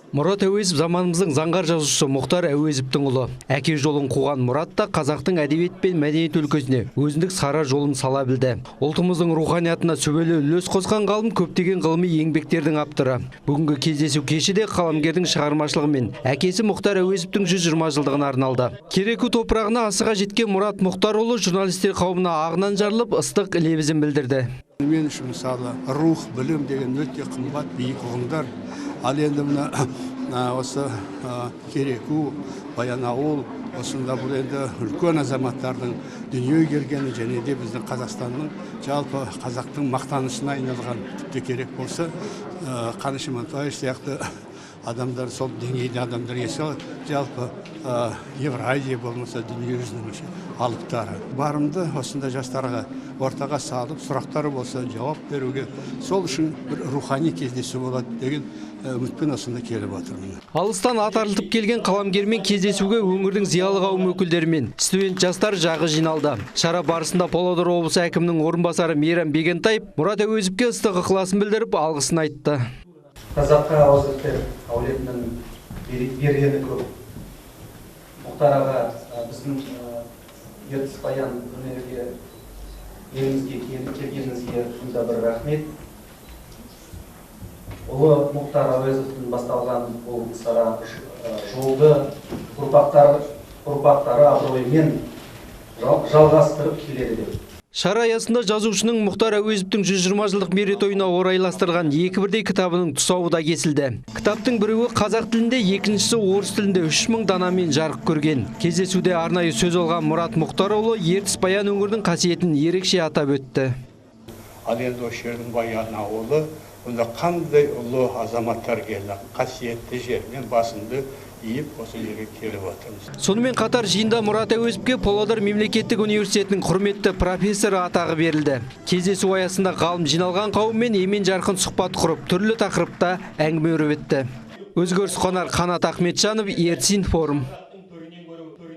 Мұрат Әуезов заманымыздың заңғар жазушысы Мұхтар Әуезовтің ұлы. Әке жолын қуған Мұрат та қазақтың әдебиет пен мәдениет өлкесіне өзіндік сара жолын сала білді. Ұлтымыздың руханиятына сүбелі үлес қосқан ғалым көптеген ғылыми еңбектердің авторы. Бүгінгі кездесу кеші де қаламгердің шығармашылығымен әкесі Мұхтар Әуезовтің 120 жылдығына арналды. Кереку топырағына асыға жеткен Мұрат Мұхтарұлы журналистер қауымына ағынан жарылып ыстық лебізін білдірді. Мен үшін мысалы рух, білім деген өте қымбат биік ұғымдар. Ал енді осы Кереку, Баянауыл, осында бұл енді үлкен азаматтардың дүние келгені және де біздің Қазақстанның жалпы қазақтың мақтанышына айналған, тіпті керек болса Қаныш Имантаев сияқты адамдар, сол деңгейде адамдар есе жалпы Евразия болмаса дүние жүзінің алыптары. Барымды осында жастарға ортаға салып, сұрақтары болса жауап беруге, сол үшін бір рухани кездесу болады деген үмітпен осында келіп отырмын. Алыстан ат арылтып келген қаламгермен кездесуге өңірдің зиялы қауым өкілдерімен студент жастар жағы жиналды. Шара барысында Павлодар облысы әкімінің орынбасары Мейрам Бегентаев Мұрат Әуезовке ыстық ықыласын білдіріп, алғысын айтты. Қазаққа ауызбір әулетінің бергені көп. Мұхтар аға біздің ертіс баян өнерге елімізге келгеніңізге шынында бір рахмет. Ұлы Мұхтар Әуезовтің басталған бұл сара жолды ұрпақтары абыроймен жалғастырып келеді деп. Шара аясында жазушының Мұхтар Әуезовтің 120 жылдық мерейтойына орайластырған екі бірдей кітабының тұсауы да кесілді. Кітаптың біреуі қазақ тілінде, екіншісі орыс тілінде 3000 данамен жарық көрген. Кездесуде арнайы сөз алған Мұрат Мұхтарұлы ертіс баян өңірдің қасиетін ерекше атап өтті. Ал енді осы жердің Баянауылы, бұнда қандай ұлы азаматтар келді, қасиетті жермен басымды иіп осы жерге келіп отырмыз. Сонымен қатар жиында Мұрат Әуезовке Павлодар мемлекеттік университетінің құрметті профессоры атағы берілді. Кездесу аясында ғалым жиналған қауыммен емен жарқын сұхбат құрып, түрлі тақырыпта әңгіме өрбітті. Өзгеріс қонар Қанат Ахметжанов, Ертіс Информ.